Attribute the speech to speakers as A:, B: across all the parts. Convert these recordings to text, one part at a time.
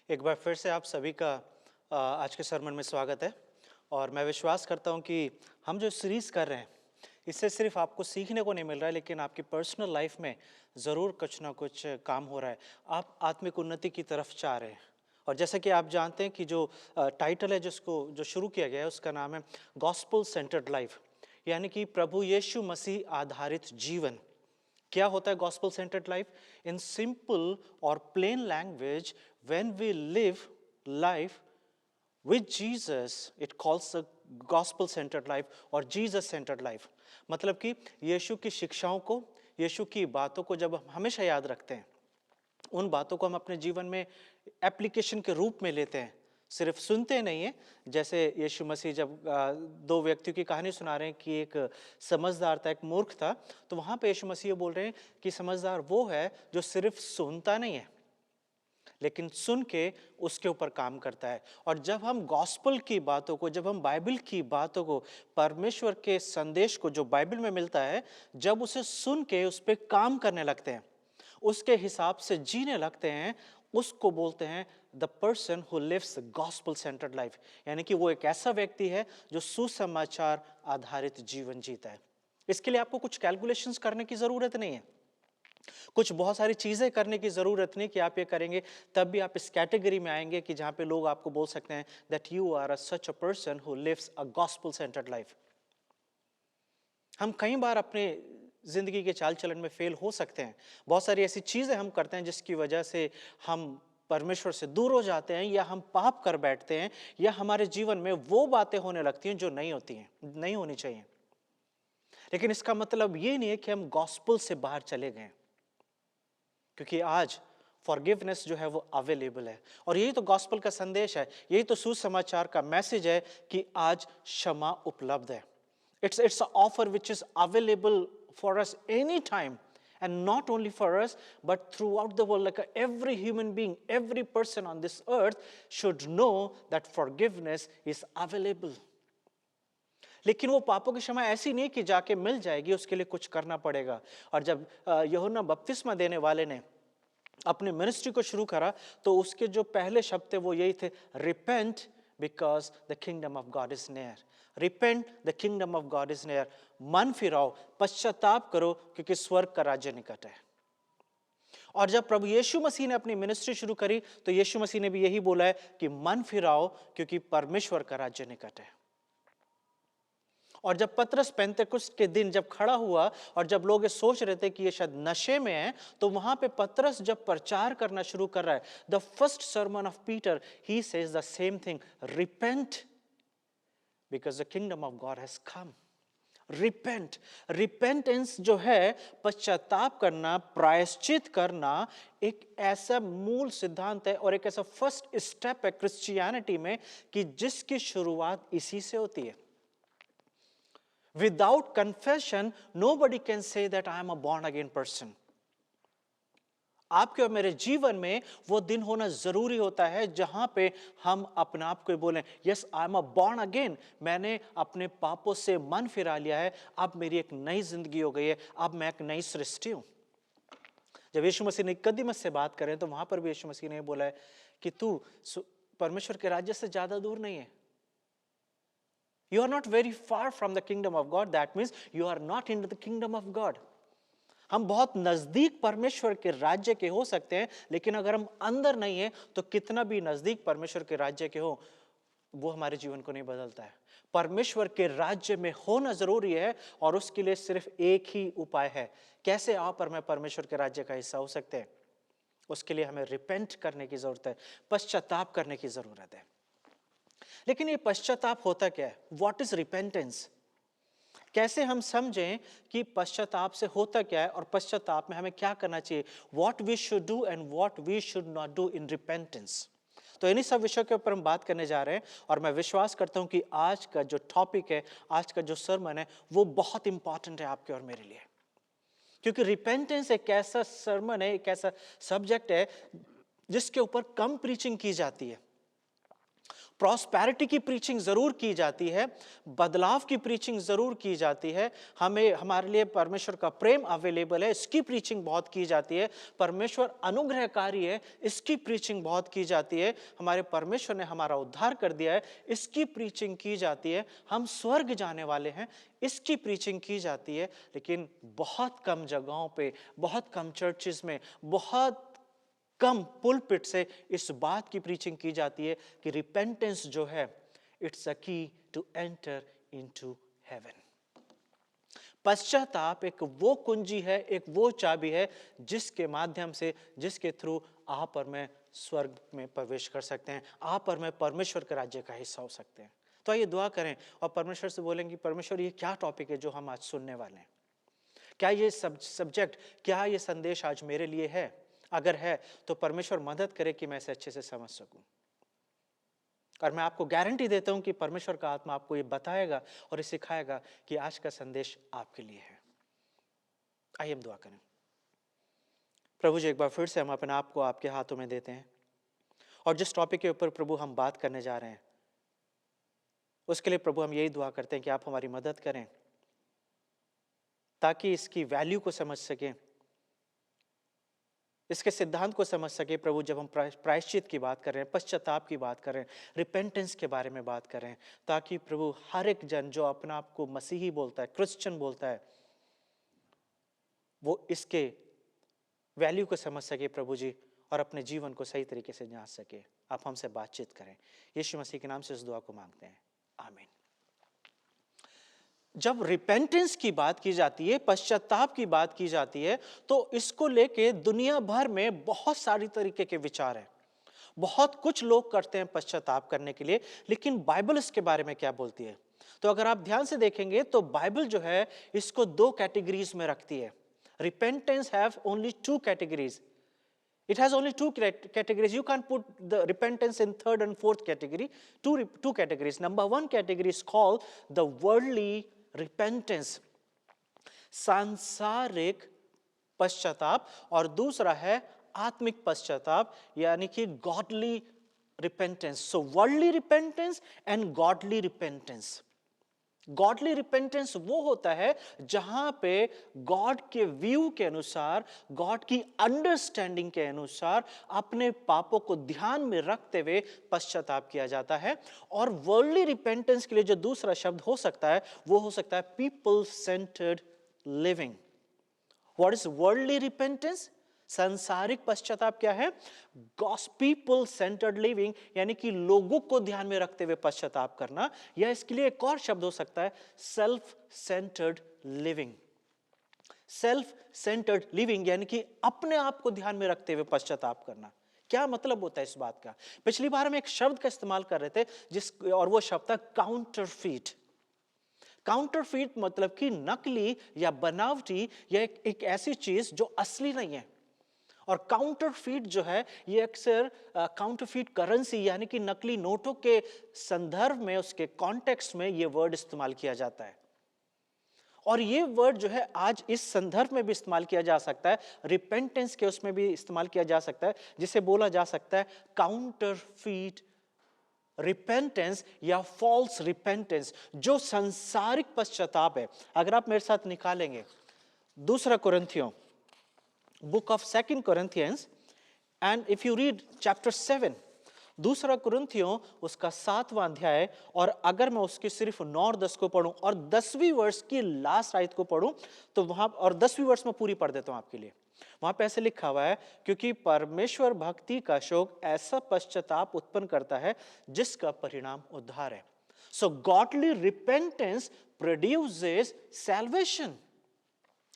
A: एक बार फिर से आप सभी का आज के सरमन में स्वागत है। और मैं विश्वास करता हूं कि हम जो सीरीज़ कर रहे हैं, इससे सिर्फ आपको सीखने को नहीं मिल रहा है, लेकिन आपकी पर्सनल लाइफ में ज़रूर कुछ ना कुछ काम हो रहा है। आप आत्मिक उन्नति की तरफ चाह रहे हैं। और जैसा कि आप जानते हैं कि जो टाइटल है जो शुरू किया गया है, उसका नाम है गॉस्पल सेंटर्ड लाइफ, यानी कि प्रभु यीशु मसीह आधारित जीवन। क्या होता है gospel centred life? In simple और plain language, when we live life with Jesus, it calls a gospel centred life और जीसस सेंटर्ड लाइफ। मतलब कि यीशु की शिक्षाओं को, यीशु की बातों को जब हम हमेशा याद रखते हैं, उन बातों को हम अपने जीवन में एप्लीकेशन के रूप में लेते हैं, सिर्फ सुनते नहीं हैं। जैसे यीशु मसीह जब दो व्यक्तियों की कहानी सुना रहे हैं कि एक समझदार था, एक मूर्ख था, तो वहाँ पे यीशु मसीह बोल रहे हैं कि समझदार वो है जो सिर्फ सुनता नहीं है, लेकिन सुन के उसके ऊपर काम करता है। और जब हम गॉस्पल की बातों को, जब हम बाइबल की बातों को, परमेश्वर के संदेश को जो बाइबल में मिलता है, जब उसे सुन के उस पर काम करने लगते हैं, उसके हिसाब से जीने लगते हैं, उसको बोलते हैं the person who lives gospel centred life. यानी कि वो एक ऐसा व्यक्ति है जो सुसमाचार आधारित जीवन जीता है। इसके लिए आपको कुछ कैलकुलेशंस करने की जरूरत नहीं है, कुछ बहुत सारी चीजें करने की जरूरत नहीं कि आप ये करेंगे तब भी आप इस कैटेगरी में आएंगे कि जहां पे लोग आपको बोल सकते हैं that you are such a person who lives a gospel centred life. हम कई बार अपने जिंदगी के चाल चलन में फेल हो सकते हैं। बहुत सारी ऐसी चीजें हम करते हैं जिसकी वजह से हम परमेश्वर से दूर हो जाते हैं, या हम पाप कर बैठते हैं, या हमारे जीवन में वो बातें होने लगती हैं जो नहीं होती हैं, नहीं होनी चाहिए। लेकिन इसका मतलब ये नहीं है कि हम गॉस्पल से बाहर चले गए, क्योंकि आज फॉरगिवनेस जो है वो अवेलेबल है। और यही तो गॉस्पल का संदेश है, यही तो सुसमाचार का मैसेज है कि आज क्षमा उपलब्ध है। It's an offer which is available for us anytime, and not only for us but throughout the world. Like every human being, every person on this earth should know that forgiveness is available. लेकिन वो पापों की क्षमा ऐसी नहीं कि जाके मिल जाएगी, उसके लिए कुछ करना पड़ेगा। और जब यूहन्ना बपतिस्मा देने वाले ने अपनी मिनिस्ट्री को शुरू करा, तो उसके जो पहले शब्द थे वो यही थे, repent because the kingdom of God is near. Repent, the kingdom of God is near. मन फिराओ, पश्चाताप करो, क्योंकि स्वर्ग का राज्य निकट है। और जब प्रभु यीशु मसीह ने अपनी मिनिस्ट्री शुरू करी, तो यीशु मसीह ने भी यही बोला है कि मन फिराओ, क्योंकि परमेश्वर का राज्य निकट है। और जब पतरस पेंतेकुस्त के दिन जब खड़ा हुआ, और जब लोग ये सोच रहे थे कि ये शायद नशे में है, तो वहां पे पतरस जब प्रचार करना शुरू कर रहा है, the first sermon of Peter, he says the same thing, repent because the kingdom of God has come. Repent, repentance जो है, पश्चाताप करना, प्रायश्चित करना, एक ऐसा मूल सिद्धांत है और एक ऐसा फर्स्ट स्टेप है क्रिश्चियनिटी में कि जिसकी शुरुआत इसी से होती है। Without confession, nobody can say that I am a born again person. आपके और मेरे जीवन में वो दिन होना जरूरी होता है जहां पे हम अपने आप को बोलें, yes I am a born again, मैंने अपने पापों से मन फिरा लिया है, अब मेरी एक नई जिंदगी हो गई है, अब मैं एक नई सृष्टि हूं। जब यीशु मसीह ने निकोदेमुस से बात करें, तो वहां पर भी यीशु मसीह ने बोला है कि तू परमेश्वर के राज्य से ज्यादा दूर नहीं है। You are not very far from the kingdom of God. That means you are not into the kingdom of God. हम बहुत नजदीक परमेश्वर के राज्य के हो सकते हैं, लेकिन अगर हम अंदर नहीं हैं, तो कितना भी नजदीक परमेश्वर के राज्य के हो, वो हमारे जीवन को नहीं बदलता है। परमेश्वर के राज्य में होना जरूरी है, और उसके लिए सिर्फ एक ही उपाय है। कैसे आप और मैं परमेश्वर के राज्य का हिस्सा हो सकते हैं? उसके लिए हमें रिपेंट करने की जरूरत है, पश्चाताप करने की जरूरत है। लेकिन ये पश्चाताप होता क्या है? What is repentance? कैसे हम समझें कि पश्चाताप से होता क्या है और पश्चाताप में हमें क्या करना चाहिए? What we should do and what we should not do in repentance. तो इन्हीं सब विषयों के ऊपर हम बात करने जा रहे हैं, और मैं विश्वास करता हूं कि आज का जो टॉपिक है, आज का जो सरमन है, वो बहुत इंपॉर्टेंट है आपके और मेरे लिए। क्योंकि रिपेंटेंस एक ऐसा सरमन है, एक ऐसा सब्जेक्ट है जिसके ऊपर कम प्रीचिंग की जाती है। प्रॉस्पेरिटी की प्रीचिंग जरूर की जाती है, बदलाव की प्रीचिंग जरूर की जाती है, हमें हमारे लिए परमेश्वर का प्रेम अवेलेबल है, इसकी प्रीचिंग बहुत की जाती है, परमेश्वर अनुग्रहकारी है, इसकी प्रीचिंग बहुत की जाती है, हमारे परमेश्वर ने हमारा उद्धार कर दिया है, इसकी प्रीचिंग की जाती है, हम स्वर्ग जाने वाले हैं, इसकी प्रीचिंग की जाती है। लेकिन बहुत कम जगहों पे, बहुत कम चर्चेस में, बहुत कम पुलपिट से इस बात की प्रीचिंग की जाती है कि रिपेंटेंस जो है, इट्स अ की टू एंटर इनटू हेवन। पश्चाताप एक वो कुंजी है, एक वो चाबी है जिसके माध्यम से, जिसके थ्रू आप और मैं स्वर्ग में प्रवेश कर सकते हैं, आप और मैं परमेश्वर के राज्य का हिस्सा हो सकते हैं। तो आइए दुआ करें और परमेश्वर से बोलेंगे, परमेश्वर ये क्या टॉपिक है जो हम आज सुनने वाले हैं, क्या ये सब्जेक्ट, क्या ये संदेश आज मेरे लिए है? अगर है तो परमेश्वर मदद करे कि मैं इसे अच्छे से समझ सकूं। और मैं आपको गारंटी देता हूं कि परमेश्वर का आत्मा आपको ये बताएगा और ये सिखाएगा कि आज का संदेश आपके लिए है। आइए हम दुआ करें। प्रभु जी, एक बार फिर से हम अपने आप को आपके हाथों में देते हैं और जिस टॉपिक के ऊपर प्रभु हम बात करने जा रहे हैं, उसके लिए प्रभु हम यही दुआ करते हैं कि आप हमारी मदद करें ताकि इसकी वैल्यू को समझ सकें, इसके सिद्धांत को समझ सके। प्रभु, जब हम प्रायश्चित की बात कर रहे हैं, पश्चाताप की बात कर रहे हैं, रिपेंटेंस के बारे में बात कर रहे हैं, ताकि प्रभु हर एक जन जो अपना आप को मसीही बोलता है, क्रिश्चियन बोलता है, वो इसके वैल्यू को समझ सके प्रभु जी, और अपने जीवन को सही तरीके से जांच सके। आप हमसे बातचीत करें, यीशु मसीह के नाम से इस दुआ को मांगते हैं, आमीन। जब रिपेंटेंस की बात की जाती है, पश्चाताप की बात की जाती है, तो इसको लेके दुनिया भर में बहुत सारी तरीके के विचार हैं। बहुत कुछ लोग करते हैं पश्चाताप करने के लिए, लेकिन बाइबल इसके बारे में क्या बोलती है? तो अगर आप ध्यान से देखेंगे तो बाइबल जो है इसको दो कैटेगरीज में रखती है। Repentance have only two categories. It has only two categories. You can't put the repentance in third and fourth category. Two categories. Number one category is called the worldly repentance, सांसारिक पश्चाताप, और दूसरा है आत्मिक पश्चाताप, यानी कि godly repentance. So worldly repentance and godly repentance. Godly repentance वो होता है जहां पे गॉड के व्यू के अनुसार, गॉड की अंडरस्टैंडिंग के अनुसार अपने पापों को ध्यान में रखते हुए पश्चाताप किया जाता है। और वर्ल्डली रिपेंटेंस के लिए जो दूसरा शब्द हो सकता है वो हो सकता है people centred living. What is worldly repentance? सांसारिक पश्चाताप क्या है? पीपल सेंटर्ड लिविंग, यानी कि लोगों को ध्यान में रखते हुए पश्चाताप करना, या इसके लिए एक और शब्द हो सकता है self centred living. Self centred living यानी कि अपने आप को ध्यान में रखते हुए पश्चाताप करना। क्या मतलब होता है इस बात का? पिछली बार हम एक शब्द का इस्तेमाल कर रहे थे और वो शब्द था काउंटरफीट। काउंटरफीट मतलब कि नकली या बनावटी, या एक ऐसी चीज जो असली नहीं है। और काउंटरफीट जो है ये अक्सर काउंटरफीट करेंसी यानी कि नकली नोटों के संदर्भ में, उसके कॉन्टेक्स्ट में ये वर्ड इस्तेमाल किया जाता है। और ये वर्ड जो है आज इस संदर्भ में भी इस्तेमाल किया जा सकता है, रिपेंटेंस के उसमें भी इस्तेमाल किया जा सकता है, जिसे बोला जा सकता है काउंटरफीट रिपेंटेंस या फॉल्स रिपेंटेंस, जो सांसारिक पश्चाताप है। अगर आप मेरे साथ निकालेंगे दूसरा कुरिन्थियों, book of 2 Corinthians, and if you read chapter 7, दूसरा कुरिन्थियों उसका 7वां अध्याय, और अगर मैं उसके सिर्फ 9 और 10 को पढ़ूं और 10वीं वर्ष की लास्ट आयत को पढ़ूं तो वहां, और 10वीं वर्ष में पूरी पढ़ देता हूं आपके लिए। वहां पे ऐसे लिखा हुआ है, क्योंकि परमेश्वर भक्ति का शोक ऐसा पश्चाताप उत्पन्न करता है जिसका परिणाम उद्धार है। सो गॉडली रिपेंटेंस प्रोड्यूसेस सैल्वेशन।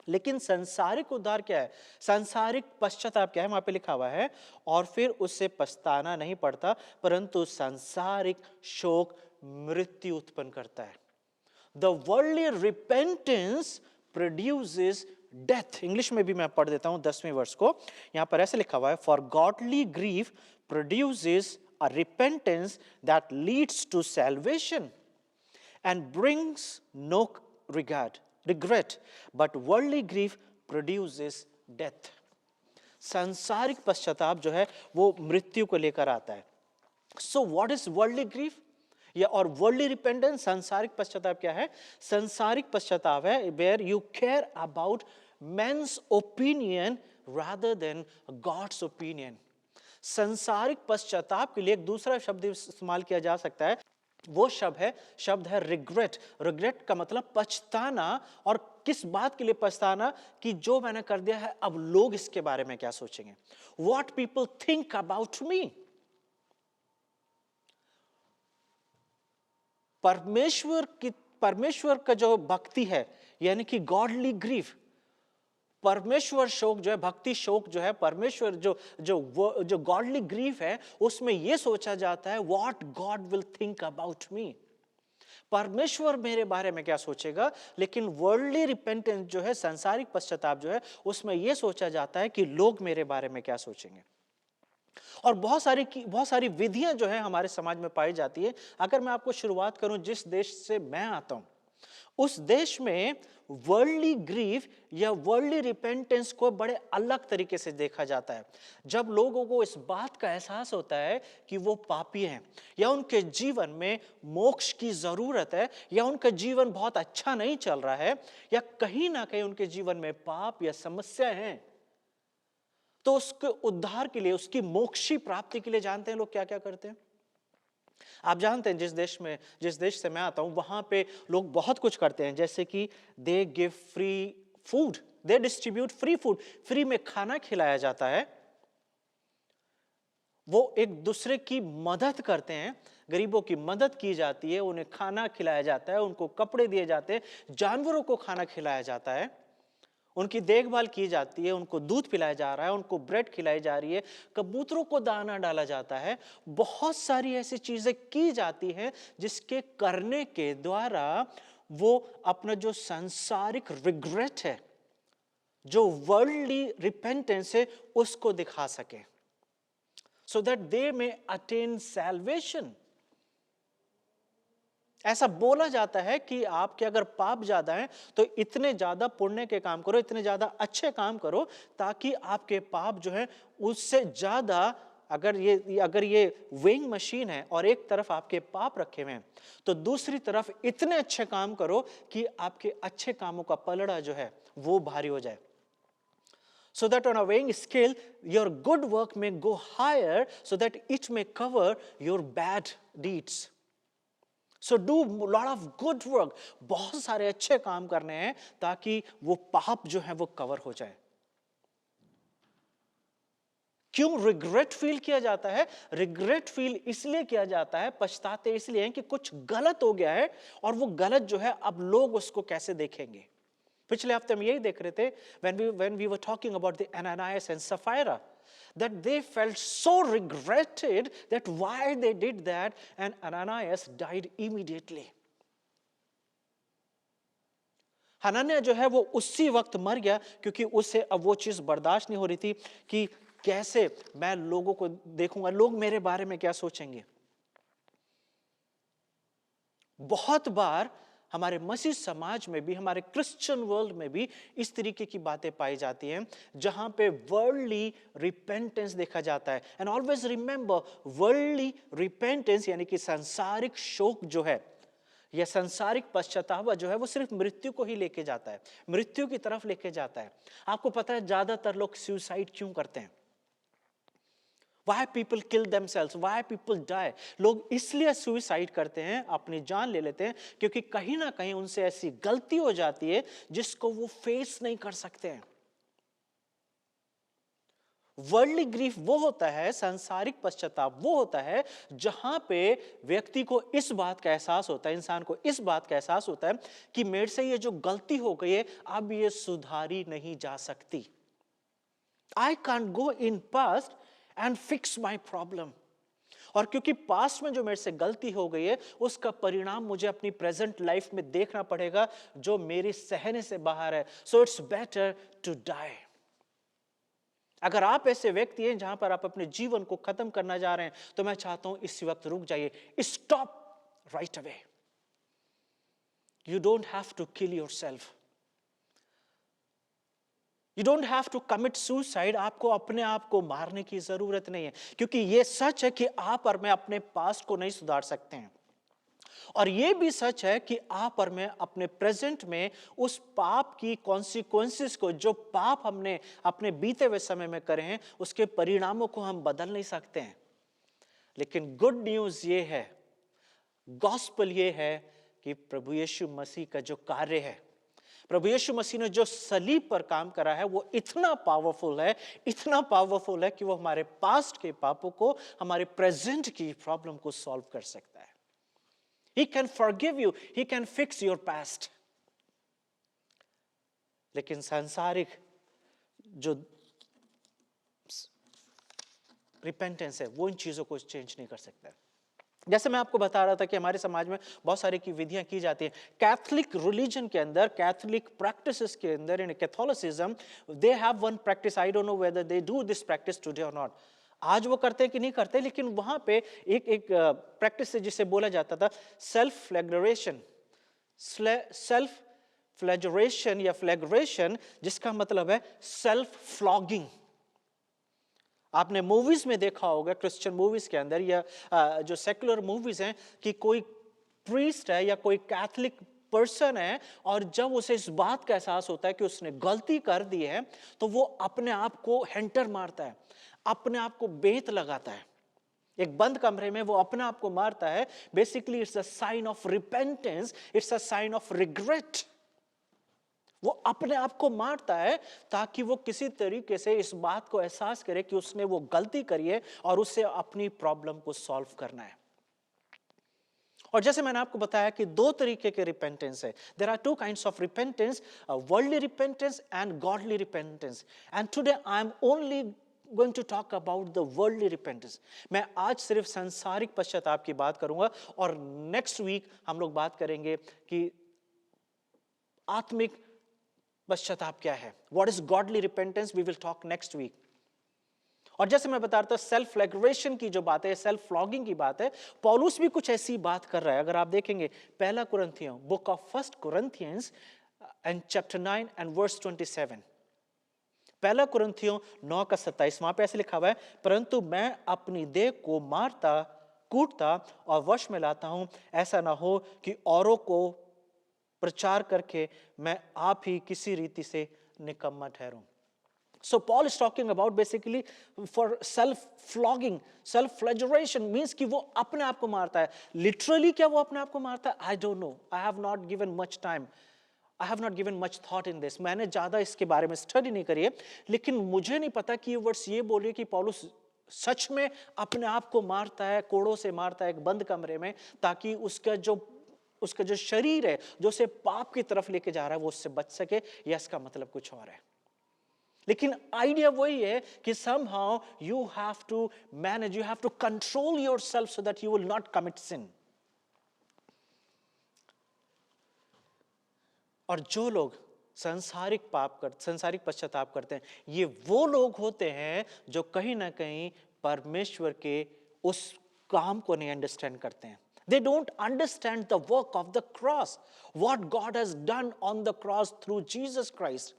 A: लेकिन सांसारिक उद्धार क्या है? सांसारिक पश्चाताप क्या है? वहां पे लिखा हुआ है, और फिर उससे पछताना नहीं पड़ता, परंतु सांसारिक शोक मृत्यु उत्पन्न करता है। The worldly repentance produces death. English में भी मैं पढ़ देता हूं 10वें वर्ष को। यहां पर ऐसे लिखा हुआ है, for godly grief produces a repentance that leads to salvation and brings no regret, but worldly grief produces death. सांसारिक पश्चाताप जो है वो मृत्यु को लेकर आता है। So what is worldly grief या और वर्ल्डली रिपेंटेंस? सांसारिक पश्चाताप क्या है? सांसारिक पश्चाताप है where you care about men's opinion rather than God's opinion. सांसारिक पश्चाताप के लिए एक दूसरा शब्द इस्तेमाल किया जा सकता है, वो शब्द है रिग्रेट। रिग्रेट का मतलब पछताना, और किस बात के लिए पछताना? कि जो मैंने कर दिया है अब लोग इसके बारे में क्या सोचेंगे, what people think about me. परमेश्वर का जो भक्ति है यानी कि गॉडली ग्रीफ, परमेश्वर शोक जो है, भक्ति शोक जो है, परमेश्वर जो गॉडली ग्रीफ है, उसमें यह सोचा जाता है what God will think about me, परमेश्वर मेरे बारे में क्या सोचेगा। लेकिन वर्ल्डली रिपेंटेंस जो है, सांसारिक पश्चाताप जो है, उसमें यह सोचा जाता है कि लोग मेरे बारे में क्या सोचेंगे। और बहुत सारी विधियां जो है हमारे समाज में पाई जाती है। अगर मैं आपको शुरुआत करूं जिस देश से मैं आता हूं, उस देश में वर्ल्डली ग्रीफ या वर्ल्डली रिपेंटेंस को बड़े अलग तरीके से देखा जाता है। जब लोगों को इस बात का एहसास होता है कि वो पापी हैं, या उनके जीवन में मोक्ष की जरूरत है, या उनका जीवन बहुत अच्छा नहीं चल रहा है, या कहीं ना कहीं उनके जीवन में पाप या समस्या है, तो उसके उद्धार के लिए, उसकी मोक्षी प्राप्ति के लिए जानते हैं लोग क्या क्या करते हैं? आप जानते हैं जिस देश से मैं आता हूं, वहां पे लोग बहुत कुछ करते हैं, जैसे कि they give free food, they distribute free food, free में खाना खिलाया जाता है। वो एक दूसरे की मदद करते हैं, गरीबों की मदद की जाती है, उन्हें खाना खिलाया जाता है, उनको कपड़े दिए जाते हैं, जानवरों को खाना खिलाया जाता है, उनकी देखभाल की जाती है, उनको दूध पिलाया जा रहा है, उनको ब्रेड खिलाई जा रही है, कबूतरों को दाना डाला जाता है। बहुत सारी ऐसी चीजें की जाती हैं जिसके करने के द्वारा वो अपना जो सांसारिक रिग्रेट है, जो वर्ल्डली रिपेंटेंस है, उसको दिखा सके, so that they may attain salvation. ऐसा बोला जाता है कि आपके अगर पाप ज्यादा हैं तो इतने ज्यादा पुण्य के काम करो, इतने ज्यादा अच्छे काम करो, ताकि आपके पाप जो है उससे ज्यादा, अगर ये वेइंग मशीन है और एक तरफ आपके पाप रखे हुए हैं, तो दूसरी तरफ इतने अच्छे काम करो कि आपके अच्छे कामों का पलड़ा जो है वो भारी हो जाए, so that on a weighing scale your good work may go higher, so that it may cover your bad deeds. So do lot of good work, बहुत सारे अच्छे काम करने हैं ताकि वो पाप जो है वो कवर हो जाए। क्यों रिग्रेट फील किया जाता है? रिग्रेट फील इसलिए किया जाता है, पछताते इसलिए हैं कि कुछ गलत हो गया है, और वो गलत जो है अब लोग उसको कैसे देखेंगे। पिछले हफ्ते हम यही देख रहे थे, when we were talking about the Ananias and Sapphira, that they felt so regretted that why they did that, and Ananias died immediately. हनन्याह जो है वो उसी वक्त मर गया, क्योंकि उसे अब वो चीज बर्दाश्त नहीं हो रही थी कि कैसे मैं लोगों को देखूंगा, लोग मेरे बारे में क्या सोचेंगे। बहुत बार हमारे मसीह समाज में भी, हमारे क्रिश्चियन वर्ल्ड में भी इस तरीके की बातें पाई जाती हैं, जहां पे वर्ल्डली रिपेंटेंस देखा जाता है। And always remember, worldly repentance यानी कि सांसारिक शोक जो है, यह सांसारिक पश्चाताप जो है, वो सिर्फ मृत्यु को ही लेके जाता है, मृत्यु की तरफ लेके जाता है। आपको पता है ज्यादातर लोग सुसाइड क्यों करते हैं? Why people kill themselves? Why people die? लोग इसलिए सुसाइड करते हैं, अपनी जान ले लेते हैं, क्योंकि कहीं ना कहीं उनसे ऐसी गलती हो जाती है जिसको वो फेस नहीं कर सकते हैं। वर्ल्डली ग्रीफ वो होता है, सांसारिक पश्चाताप वो होता है, जहां पे व्यक्ति को इस बात का एहसास होता है, इंसान को इस बात का एहसास होता है कि मेरे से ये जो गलती हो गई है अब ये सुधारी नहीं जा सकती। I can't go in past and fix my problem. और क्योंकि पास्ट में जो मेरे से गलती हो गई है उसका परिणाम मुझे अपनी प्रेजेंट लाइफ में देखना पड़ेगा, जो मेरे सहने से बाहर है। So it's better to die. अगर आप ऐसे व्यक्ति हैं जहां पर आप अपने जीवन को खत्म करना जा रहे हैं, तो मैं चाहता हूं इसी वक्त रुक जाइए। Stop right away. You don't have to kill yourself. You don't have to commit suicide. आपको अपने आप को मारने की जरूरत नहीं है, क्योंकि ये सच है कि आप और मैं अपने पास्ट को नहीं सुधार सकते हैं। और ये भी सच है कि आप और मैं अपने प्रेजेंट में उस पाप की कॉन्सिक्वेंसेस को, जो पाप हमने अपने बीते हुए समय में करे हैं, उसके परिणामों को हम बदल नहीं सकते हैं। लेकिन गुड न्यूज ये है, गॉस्पेल ये है कि प्रभु यीशु मसीह का जो कार्य है, प्रभु यीशु मसीह ने जो सलीब पर काम करा है, वो इतना पावरफुल है, इतना पावरफुल है कि वो हमारे पास्ट के पापों को, हमारे प्रेजेंट की प्रॉब्लम को सॉल्व कर सकता है। He can forgive you, he can fix your past. लेकिन सांसारिक जो रिपेंटेंस है, वो इन चीजों को चेंज नहीं कर सकता है। जैसे मैं आपको बता रहा था कि हमारे समाज में बहुत सारी की विधियां की जाती हैं। कैथोलिक रिलीजन के अंदर, कैथोलिक प्रैक्टिसेस के अंदर, in Catholicism they have one practice, I don't know whether they do this practice today और नॉट। आज वो करते हैं कि नहीं करते, लेकिन वहां पे एक प्रैक्टिस है जिसे बोला जाता था सेल्फ फ्लैग्रेशन। सेल्फ फ्लैग्रेशन या फ्लैग्रेशन, जिसका मतलब है सेल्फ फ्लॉगिंग। आपने मूवीज में देखा होगा, क्रिश्चियन मूवीज के अंदर या जो सेकुलर मूवीज हैं, कि कोई प्रीस्ट है या कोई कैथोलिक पर्सन है, और जब उसे इस बात का एहसास होता है कि उसने गलती कर दी है, तो वो अपने आप को हैंटर मारता है, अपने आप को बेत लगाता है। एक बंद कमरे में वो अपने आप को मारता है। Basically it's a sign of repentance, it's a sign of regret. वो अपने आप को मारता है ताकि वो किसी तरीके से इस बात को एहसास करे कि उसने वो गलती करी है और उसे अपनी प्रॉब्लम को सॉल्व करना है। और जैसे मैंने आपको बताया कि दो तरीके के रिपेंटेंस है। There are two kinds of repentance, worldly repentance and godly repentance. And today I am only going to talk about the worldly repentance. मैं आज सिर्फ सांसारिक पश्चाताप की बात करूंगा, और नेक्स्ट वीक हम लोग बात करेंगे कि आत्मिक पश्चाताप क्या है। What is godly repentance, we will talk next week. और जैसे मैं बता रहा था, सेल्फ फ्लैग्रेशन की जो बात है, सेल्फ फ्लॉगिंग की बात है, पौलुस भी कुछ ऐसी बात कर रहा है। अगर आप देखेंगे पहला कुरिन्थियों, book of first Corinthians and chapter 9 and verse 27, पहला कुरिन्थियों 9 का 27, वहां पे ऐसे लिखा हुआ है, परंतु मैं अपनी देह को मारता, कूटता और वश में लाता हूं, ऐसा ना हो कि औरों को प्रचार करके मैं आप ही किसी रीति से निकम्मा ठहरूं। So Paul is talking about basically for self-flogging, self-flagellation means कि वो अपने आप को मारता है। Literally क्या वो अपने आप को मारता है? I don't know. I have not given much time. I have not given much thought in this. मैंने ज़्यादा इसके बारे में स्टडी नहीं करी है, लेकिन मुझे नहीं पता कि ये वर्ड्स ये बोले कि पौलुस सच में अपने आप को मारता है, कोड़ों से मारता है एक बंद कमरे में, ताकि उसका जो शरीर है, जो उसे पाप की तरफ लेके जा रहा है, वो उससे बच सके, या इसका मतलब कुछ और है। लेकिन आइडिया वही है कि somehow you have to manage, you have to control yourself so that you will not commit sin. और जो लोग सांसारिक पश्चाताप करते हैं, ये वो लोग होते हैं जो कहीं ना कहीं परमेश्वर के उस काम को नहीं अंडरस्टैंड करते हैं। They don't understand the work of the cross, what God has done on the cross through Jesus Christ.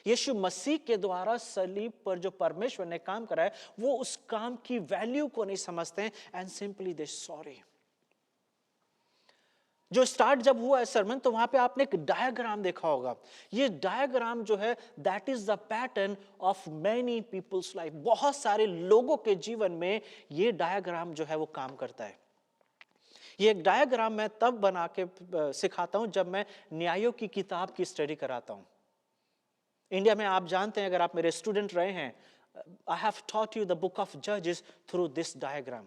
A: यीशु मसीह के द्वारा सलीब पर जो परमेश्वर ने काम करा है, वो उस काम की वैल्यू को नहीं समझते हैं, एंड सिंपली दे सॉरी। जो स्टार्ट जब हुआ है सरमन, तो वहां पे आपने एक डायग्राम देखा होगा। ये डायग्राम जो है, that is the pattern of many people's life. बहुत सारे लोगों के जीवन में ये डायग्राम जो है वो काम करता है। ये एक डायग्राम मैं तब बना के सिखाता हूं जब मैं न्यायों की किताब की स्टडी कराता हूं। इंडिया में आप जानते हैं, अगर आप मेरे स्टूडेंट रहे हैं, I have taught you the book of जजेस थ्रू दिस डायग्राम।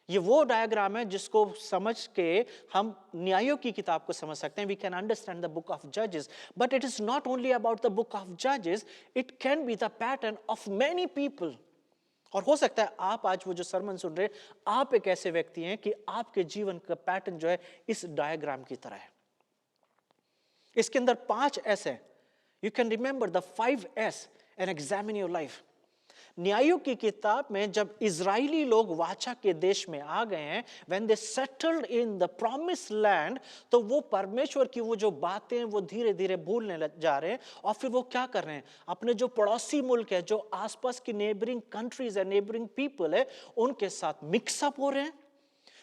A: ये वो डायग्राम है जिसको समझ के हम न्यायों की किताब को समझ सकते हैं। We can understand the book of जजेस, but it is not only about the book of जजेस, it can be the pattern of many people. और हो सकता है आप आज वो जो सरमन सुन रहे, आप एक ऐसे व्यक्ति हैं कि आपके जीवन का पैटर्न जो है इस डायग्राम की तरह है। इसके अंदर 5 S है। You can remember the 5 S and examine your life. न्यायों की किताब में जब इजरायली लोग वाचा के देश में आ गए हैं, when they settled in the promised land, तो वो परमेश्वर की वो जो बातें हैं वो धीरे धीरे भूलने जा रहे हैं। और फिर वो क्या कर रहे हैं, अपने जो पड़ोसी मुल्क है, जो आसपास की नेबरिंग कंट्रीज है, नेबरिंग पीपल है, उनके साथ मिक्सअप हो रहे हैं,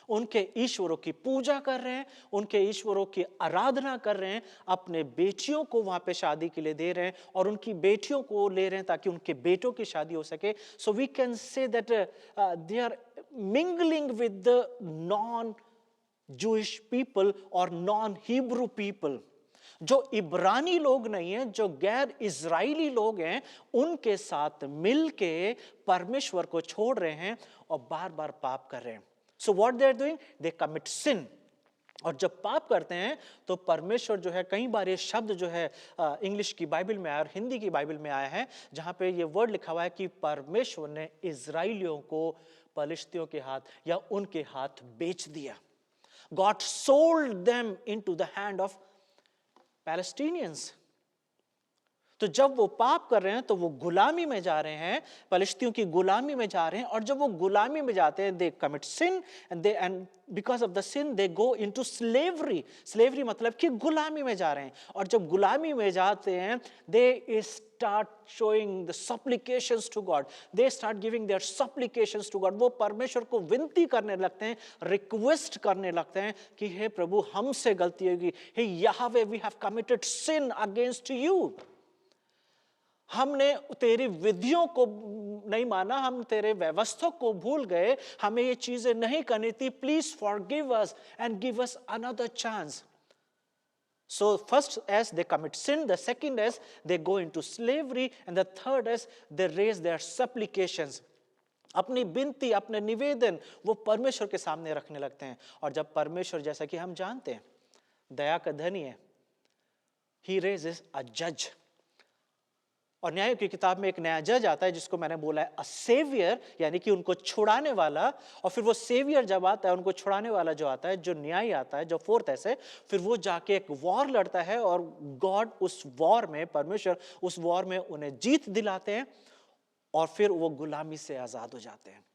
A: उनके ईश्वरों की पूजा कर रहे हैं, उनके ईश्वरों की आराधना कर रहे हैं, अपने बेटियों को वहां पे शादी के लिए दे रहे हैं और उनकी बेटियों को ले रहे हैं ताकि उनके बेटों की शादी हो सके। So we can say that they are mingling with the non Jewish people और नॉन हिब्रू पीपल। जो इब्रानी लोग नहीं हैं, जो गैर इजराइली लोग हैं, उनके साथ मिलके परमेश्वर को छोड़ रहे हैं और बार बार पाप कर रहे हैं। So what they are doing? They commit sin. और जब पाप करते हैं तो परमेश्वर जो है, कई बार ये शब्द जो है इंग्लिश की बाइबल में आया और हिंदी की बाइबल में आया है, जहां पे ये वर्ड लिखा हुआ है कि परमेश्वर ने इजराइलियों को पलिश्तियों के हाथ या उनके हाथ बेच दिया। God sold them into the hand of Palestinians. तो जब वो पाप कर रहे हैं तो वो गुलामी में जा रहे हैं, फलिश्तियों की गुलामी में जा रहे हैं। और जब वो गुलामी में जाते हैं, they commit sin and because of the sin they go into slavery. Slavery मतलब कि गुलामी में जा रहे हैं। और जब गुलामी में जाते हैं, they start showing the supplications to God, they start giving their supplications to God. वो परमेश्वर को विनती करने लगते हैं, रिक्वेस्ट करने लगते हैं कि हे प्रभु, हमसे गलती होगी, हे यहोवा, we have committed sin against you. हमने तेरी विधियों को नहीं माना, हम तेरे व्यवस्था को भूल गए, हमें ये चीजें नहीं करनी थी। Please forgive us and give us another chance. So first as they commit sin, the second as they go into slavery, and the third as they raise their supplications. अपनी बिनती, अपने निवेदन वो परमेश्वर के सामने रखने लगते हैं। और जब परमेश्वर, जैसा कि हम जानते हैं, दया का धनी है, he raises a judge. और न्याय की किताब में एक नया जज आता है जिसको मैंने बोला है अ सेवियर, यानी कि उनको छुड़ाने वाला। और फिर वो सेवियर जब आता है, उनको छुड़ाने वाला जो आता है, जो न्याय आता है, जो फोर्थ ऐसे, फिर वो जाके एक वॉर लड़ता है और गॉड उस वॉर में, परमेश्वर उस वॉर में उन्हें जीत दिलाते हैं और फिर वो गुलामी से आजाद हो जाते हैं।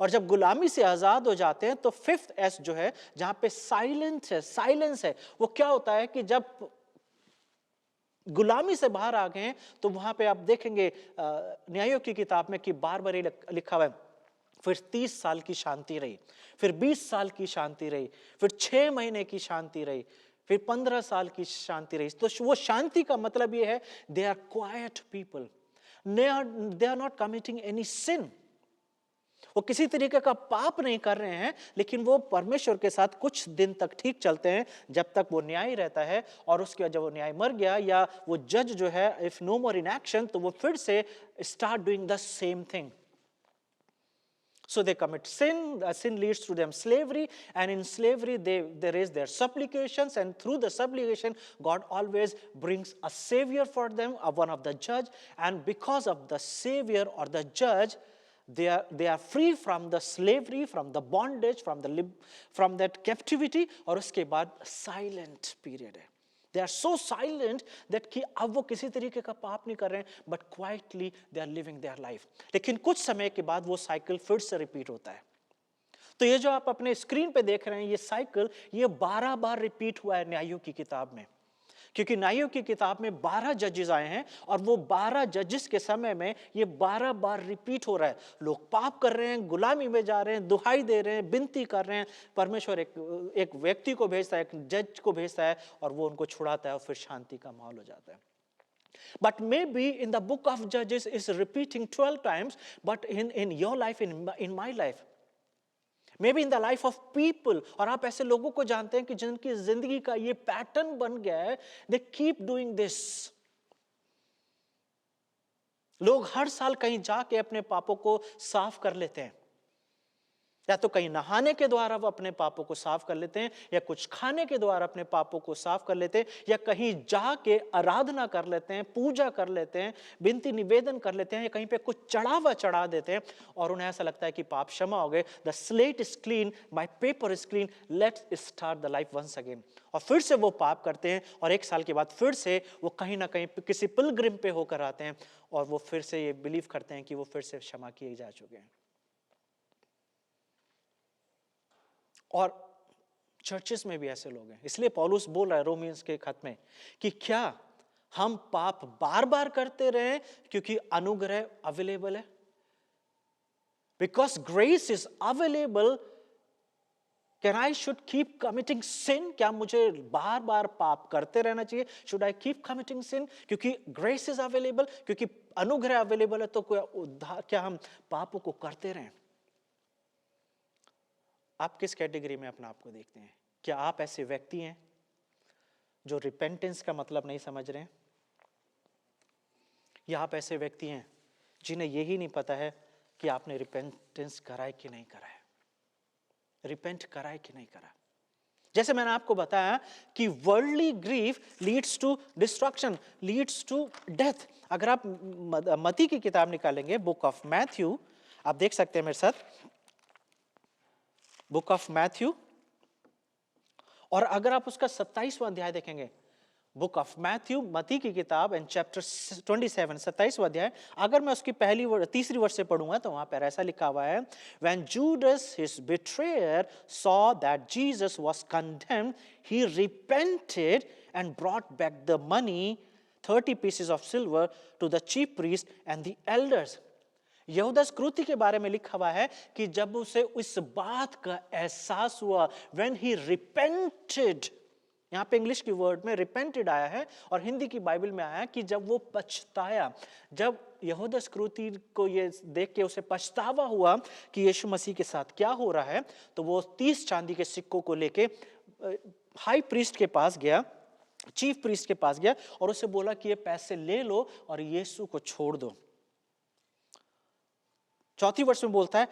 A: और जब गुलामी से आजाद हो जाते हैं तो फिफ्थ एस जो है, जहां पे साइलेंस है, वो क्या होता है कि जब गुलामी से बाहर आ गए तो वहां पे आप देखेंगे न्यायों की किताब में कि बार बार लिखा हुआ है, फिर 30 साल की शांति रही, फिर 20 साल की शांति रही, फिर 6 महीने की शांति रही, फिर 15 साल की शांति रही। तो वो शांति का मतलब ये है, they are quite people, they are not committing any sin. वो किसी तरीके का पाप नहीं कर रहे हैं, लेकिन वो परमेश्वर के साथ कुछ दिन तक ठीक चलते हैं जब तक वो न्याय रहता है। और उसके बाद जब वो न्याय मर गया या वो जज जो है if no more in action, तो वो फिर से start doing the same thing. So they commit sin, sin leads to them slavery, and in slavery they raise their supplications, and through the supplication God always brings a savior for them, one of the judge, and because of the savior or the judge, they are free from the slavery, from the bondage, from that captivity। और उसके बाद silent period है। They are so silent that कि अब वो किसी तरीके का पाप नहीं कर रहे हैं, but quietly they are living their life। लेकिन कुछ समय के बाद वो साइकिल फिर से रिपीट होता है। तो ये जो आप अपने स्क्रीन पे देख रहे हैं, ये साइकिल, ये 12 बार रिपीट हुआ है न्यायों की किताब में। क्योंकि न्यायों की किताब में 12 जजेस आए हैं और वो 12 जजेस के समय में ये 12 बार रिपीट हो रहा है। लोग पाप कर रहे हैं, गुलामी में जा रहे हैं, दुहाई दे रहे हैं, विनती कर रहे हैं। परमेश्वर एक व्यक्ति को भेजता है, एक जज को भेजता है और वो उनको छुड़ाता है और फिर शांति का माहौल हो जाता है। But maybe in the book of Judges is repeating 12 times, but in your life, in my life, maybe in the life of people, और आप ऐसे लोगों को जानते हैं कि जिनकी जिंदगी का ये पैटर्न बन गया है, they keep doing this। लोग हर साल कहीं जाके अपने पापों को साफ कर लेते हैं, या तो कहीं नहाने के द्वारा वो अपने पापों को साफ कर लेते हैं, या कुछ खाने के द्वारा अपने पापों को साफ कर लेते हैं, या कहीं जाके आराधना कर लेते हैं, पूजा कर लेते हैं, विनती निवेदन कर लेते हैं, या कहीं पे कुछ चढ़ावा चढ़ा देते हैं और उन्हें ऐसा लगता है कि पाप क्षमा हो गए, the slate is clean, my paper is clean, let's start the life once again. और फिर से वो पाप करते हैं और 1 साल के बाद फिर से वो कहीं ना कहीं किसी पिलग्रिम पे होकर आते हैं और वो फिर से ये बिलीव करते हैं कि वो फिर से क्षमा किए जा चुके हैं। और चर्चेस में भी ऐसे लोग हैं। इसलिए पौलुस बोल रहा है रोमियंस के खत में कि क्या हम पाप बार बार करते रहे क्योंकि अनुग्रह अवेलेबल है? Because grace is available, can I should keep committing sin? क्या मुझे बार बार पाप करते रहना चाहिए? Should I keep committing sin क्योंकि ग्रेस इज अवेलेबल, क्योंकि अनुग्रह अवेलेबल है? तो क्या हम पापों को करते रहें? आप किस कैटेगरी में अपना आप को देखते हैं? क्या आप ऐसे व्यक्ति हैं जो रिपेंटेंस का मतलब नहीं समझ रहे हैं, या आप ऐसे व्यक्ति हैं जिन्हें यही नहीं पता है कि आपने रिपेंटेंस कराए कि नहीं कराया, रिपेंट कराए कि नहीं करा? जैसे मैंने आपको बताया कि worldly grief leads to destruction, leads to death. अगर आप मत्ती की किताब निकालेंगे, बुक ऑफ मैथ्यू, आप देख सकते हैं मेरे साथ, बुक ऑफ मैथ्यू, और अगर आप उसका 27वां अध्याय देखेंगे, बुक ऑफ मैथ्यू, मत्ती की किताब, एंड चैप्टर 27, 27वां अध्याय, अगर मैं उसकी तीसरी वर्ष से पढ़ूंगा तो वहां पर ऐसा लिखा हुआ है, when Judas his betrayer saw that Jesus was condemned, he repented and brought back the money, 30 pieces of silver, to the chief priest and the elders. यहूदा इस्करियोती के बारे में लिखा हुआ है कि जब उसे इस बात का एहसास हुआ, when he repented, यहां पे इंग्लिश की वर्ड में रिपेंटेड आया है और हिंदी की बाइबल में आया है कि जब वो पछताया, जब यहूदा इस्करियोती को ये देख के उसे पछतावा हुआ कि यीशु मसीह के साथ क्या हो रहा है, तो वो 30 चांदी के सिक्कों को लेके हाई प्रीस्ट के पास गया, चीफ प्रीस्ट के पास गया और उसे बोला कि ये पैसे ले लो और यीशु को छोड़ दो। चौथी वर्ष में बोलता है,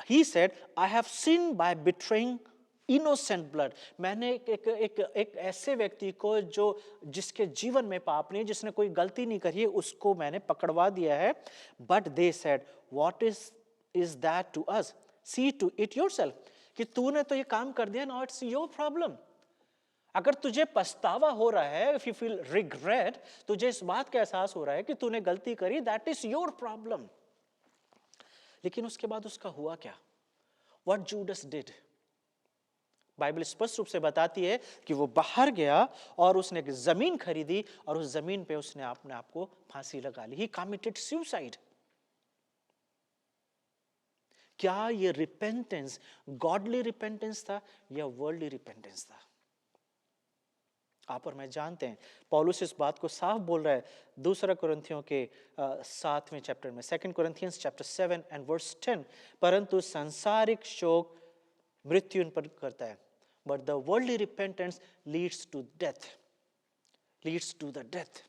A: he said, I have sinned by betraying innocent blood. मैंने एक ऐसे व्यक्ति को जो जिसके जीवन में पाप नहीं, जिसने कोई गलती नहीं करी है, उसको मैंने पकड़वा दिया है। But they said, what is that to us? See to it yourself. कि तूने तो ये काम कर दिया, now it's your problem. अगर तुझे पछतावा हो रहा है, if you feel regret, तुझे इस बात का एहसास हो रहा है कि तूने गलती करी, that is your problem. लेकिन उसके बाद उसका हुआ क्या? What Judas did? बाइबल स्पष्ट रूप से बताती है कि वो बाहर गया और उसने एक जमीन खरीदी और उस जमीन पे उसने अपने आप को फांसी लगा ली। He committed suicide. क्या ये रिपेंटेंस गॉडली रिपेंटेंस था या वर्ल्डली रिपेंटेंस था? आप और मैं जानते हैं, पौलुस इस बात को साफ बोल रहा है 2 कुरिन्थियों के 7वें चैप्टर में, 2 Corinthians chapter 7 and verse 10, परंतु सांसारिक शोक मृत्यु पर करता है, but the worldly repentance leads to death, leads to the death.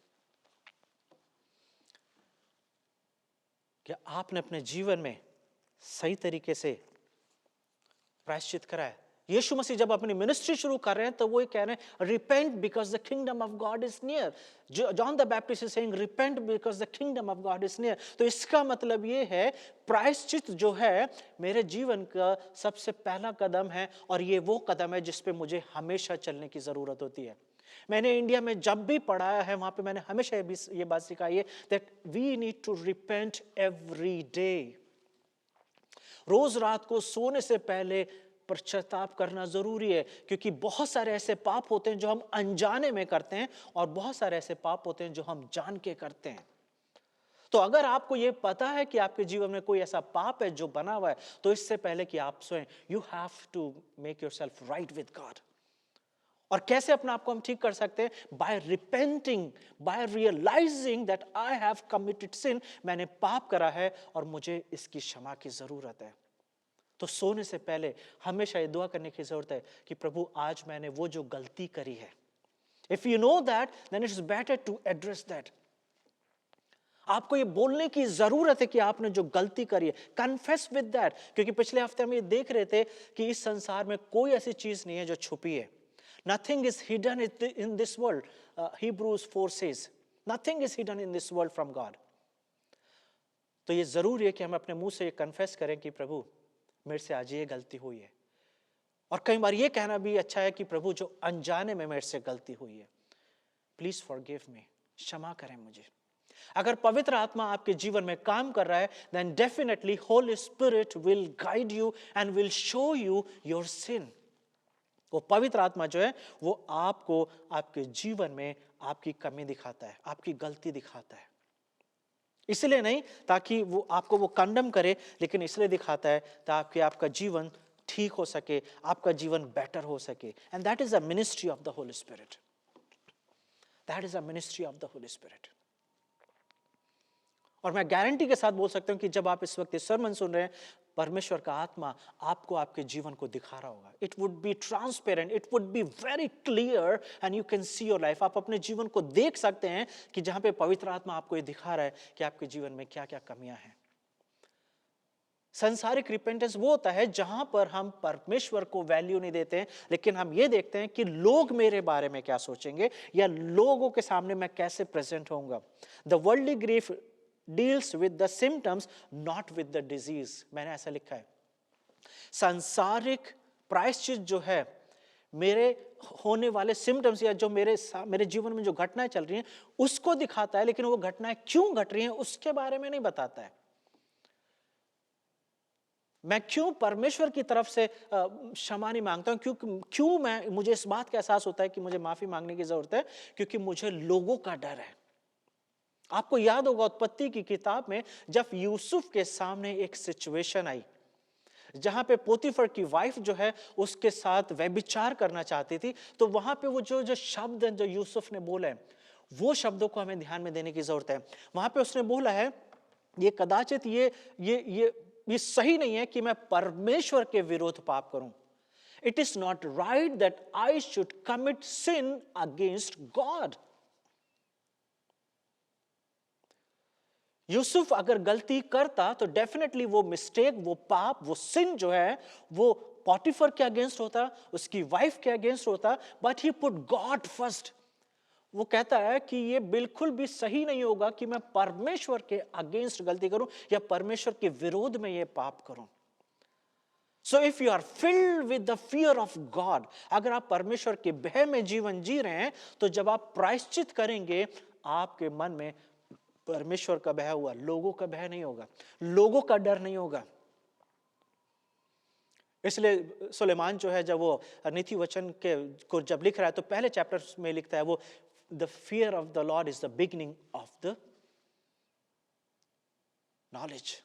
A: क्या आपने अपने जीवन में सही तरीके से प्रायश्चित करा है? यीशु मसीह जब अपनी मिनिस्ट्री शुरू कर रहे हैं तो वो ये कह रहे हैं, repent because the kingdom of God is near. John the Baptist is saying repent because the kingdom of God is near. तो इसका मतलब ये है, प्रायश्चित जो है मेरे जीवन का सबसे पहला कदम है और ये वो कदम है जिस पे मुझे हमेशा चलने की जरूरत होती है। मैंने इंडिया में जब भी पढ़ाया है वहां पे मैंने हमेशा ये बात सिखाई है that we need to repent every day. रोज रात को सोने से पहले पश्चाताप करना जरूरी है, क्योंकि बहुत सारे ऐसे पाप होते हैं जो हम अनजाने में करते हैं और बहुत सारे ऐसे पाप होते हैं जो हम जान के करते हैं। तो अगर आपको यह पता है कि आपके जीवन में कोई ऐसा पाप है जो बना हुआ है, तो इससे पहले कि आप स्वयं, you have to make yourself right with God. और कैसे अपने आप को हम ठीक कर सकते हैं? By repenting, by realising that I have committed sin, मैंने पाप करा है और मुझे इसकी क्षमा की जरूरत है। तो सोने से पहले हमेशा ये दुआ करने की जरूरत है कि प्रभु आज मैंने वो जो गलती करी है, if you know that then it's better to address that. आपको ये बोलने की जरूरत है कि आपने जो गलती करी है, कन्फेस विद दैट। क्योंकि पिछले हफ्ते हम ये देख रहे थे कि इस संसार में कोई ऐसी चीज नहीं है जो छुपी है। Nothing is hidden in this world, Hebrews 4 says, nothing is hidden in this world from God. तो ये जरूरी है कि हम अपने मुंह से ये कन्फेस करें कि प्रभु मेरे से आज ये गलती हुई है। और कई बार ये कहना भी अच्छा है कि प्रभु जो अनजाने में मेरे से गलती हुई है, प्लीज फॉरगिव मी, क्षमा करें मुझे। अगर पवित्र आत्मा आपके जीवन में काम कर रहा है, then definitely Holy Spirit will guide you and will show you your sin. वो पवित्र आत्मा जो है वो आपको आपके जीवन में आपकी कमी दिखाता है, आपकी गलती दिखाता है। इसलिए नहीं ताकि वो आपको वो कंडम करे, लेकिन इसलिए दिखाता है ताकि आपका जीवन ठीक हो सके, आपका जीवन बेटर हो सके। And that is a ministry of the Holi spirit. That is a ministry of the Holi spirit. और मैं गारंटी के साथ बोल सकता हूं कि जब आप इस वक्त सरमन सुन रहे हैं, परमेश्वर का आत्मा आपको आपके जीवन को दिखा रहा होगा। It would be transparent, it would be very clear and you can see your life. आप अपने जीवन को देख सकते हैं कि जहां पे पवित्र आत्मा आपको ये दिखा रहा है कि आपके जीवन में क्या क्या कमियां हैं। संसारिक रिपेंटेंस वो होता है जहां पर हम परमेश्वर को वैल्यू नहीं देते हैं, लेकिन हम ये देखते हैं कि लोग मेरे बारे में क्या सोचेंगे या लोगों के सामने मैं कैसे प्रेजेंट होऊंगा। The worldly grief deals with the symptoms not with the disease. मैंने ऐसा लिखा है, सांसारिक प्रायश्चित जो है मेरे होने वाले सिम्टम्स या जो मेरे जीवन में जो घटनाएं चल रही हैं उसको दिखाता है, लेकिन वो घटनाएं क्यों घट रही हैं उसके बारे में नहीं बताता है। मैं क्यों परमेश्वर की तरफ से क्षमा नहीं मांगता हूं, क्यों मुझे इस बात का एहसास होता है कि मुझे माफी मांगने की जरूरत है, क्योंकि मुझे लोगों का डर है। आपको याद होगा उत्पत्ति की किताब में जब यूसुफ के सामने एक सिचुएशन आई जहां पे पोतीफर की वाइफ जो है उसके साथ व्यभिचार करना चाहती थी, तो वहां पे वो जो शब्द जो यूसुफ ने बोले वो शब्दों को हमें ध्यान में देने की जरूरत है। वहां पे उसने बोला है, ये कदाचित ये सही नहीं है कि मैं परमेश्वर के विरुद्ध पाप करूं। It is not right that I should commit sin against God. यूसुफ अगर गलती करता तो डेफिनेटली वो मिस्टेक, वो पाप, वो सिन जो है वो पोटीफर के अगेंस्ट होता, उसकी वाइफ के अगेंस्ट होता, but he put God first. वो कहता है कि ये बिल्कुल भी सही नहीं होगा कि मैं परमेश्वर के अगेंस्ट गलती करूं या परमेश्वर के विरोध में ये पाप करूं। So if you are filled with the fear of God, अगर आप परमेश्वर के भय में जीवन जी रहे हैं, तो जब आप प्रायश्चित करेंगे आपके मन में परमेश्वर का भय हुआ, लोगों का भय नहीं होगा, लोगों का डर नहीं होगा। इसलिए सुलेमान जो है जब वो नीति वचन के को जब लिख रहा है तो पहले चैप्टर में लिखता है वो, the fear of the Lord is the beginning of the knowledge.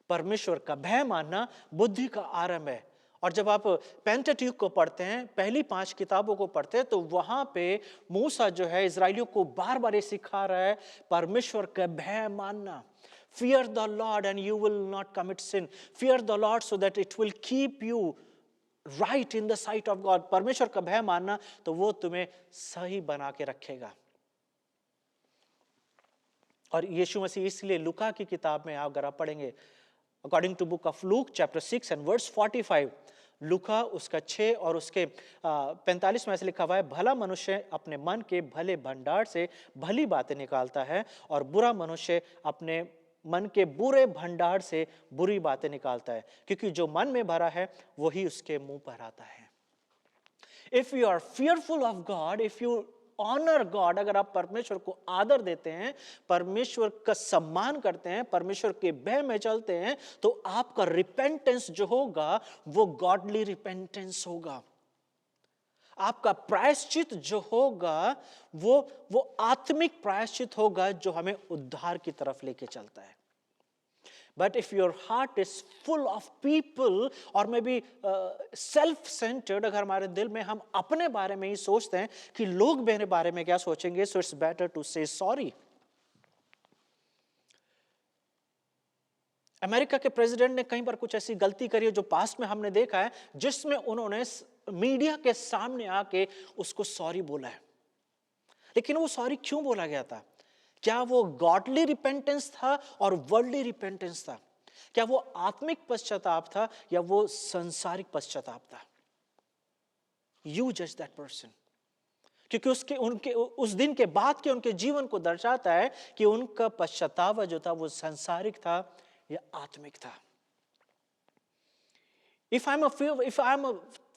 A: परमेश्वर का भय मानना बुद्धि का आरंभ है। और जब आप पेंटाट्यूक को पढ़ते हैं, पहली 5 किताबों को पढ़ते हैं, तो वहां पे मूसा जो है इजराइलियों को बार बार ये सिखा रहा है परमेश्वर का भय मानना। Fear the Lord and you will not commit sin. Fear the Lord so that it will keep you right in the sight of God. परमेश्वर का भय मानना तो वो तुम्हें सही बना के रखेगा। और यीशु मसीह इसलिए लूका की किताब में अगर आप पढ़ेंगे, according to book of Luke chapter 6 and verse 45, लूका उसका 6 और उसके 45 में ऐसे लिखा हुआ है, भला मनुष्य अपने मन के भले भंडार से भली बातें निकालता है और बुरा मनुष्य अपने मन के बुरे भंडार से बुरी बातें निकालता है, क्योंकि जो मन में भरा है वही उसके मुंह पर आता है। If you are fearful of God, if you honour God, अगर आप परमेश्वर को आदर देते हैं, परमेश्वर का सम्मान करते हैं, परमेश्वर के भय में चलते हैं, तो आपका रिपेंटेंस जो होगा वो गॉडली रिपेंटेंस होगा। आपका प्रायश्चित जो होगा वो आत्मिक प्रायश्चित होगा जो हमें उद्धार की तरफ लेके चलता है। But if your heart is full of people or maybe self-centered, अगर हमारे दिल में हम अपने बारे में ही सोचते हैं कि लोग मेरे बारे में क्या सोचेंगे, so it's better to say sorry. America के प्रेसिडेंट ने कई बार कुछ ऐसी गलती करी है जो पास्ट में हमने देखा है, जिसमें उन्होंने मीडिया के सामने आके उसको सॉरी बोला है। लेकिन वो सॉरी क्यों बोला गया था? क्या वो गॉडली रिपेंटेंस था और वर्ल्डली रिपेंटेंस था? क्या वो आत्मिक पश्चाताप था या वो संसारिक पश्चाताप था? यू जज दैट पर्सन, क्योंकि उसके उनके उस दिन के बाद के उनके जीवन को दर्शाता है कि उनका पश्चाताप जो था वो संसारिक था या आत्मिक था। If I'm a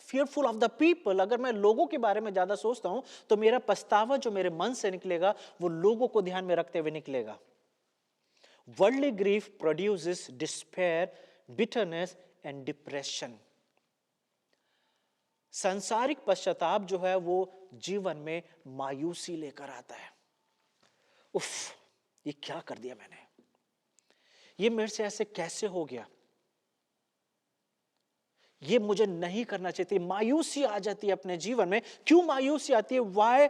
A: fearful of the people, अगर मैं लोगों के बारे में ज्यादा सोचता हूं तो मेरा पछतावा जो मेरे मन से निकलेगा वो लोगों को ध्यान में रखते हुए निकलेगा। Worldly grief produces despair, bitterness and depression. सांसारिक पश्चाताप जो है वो जीवन में मायूसी लेकर आता है। उफ, ये क्या कर दिया मैंने, ये मेरे से ऐसे कैसे हो गया, ये मुझे नहीं करना चाहिए। मायूसी आ जाती है अपने जीवन में। क्यों मायूसी आती है? Why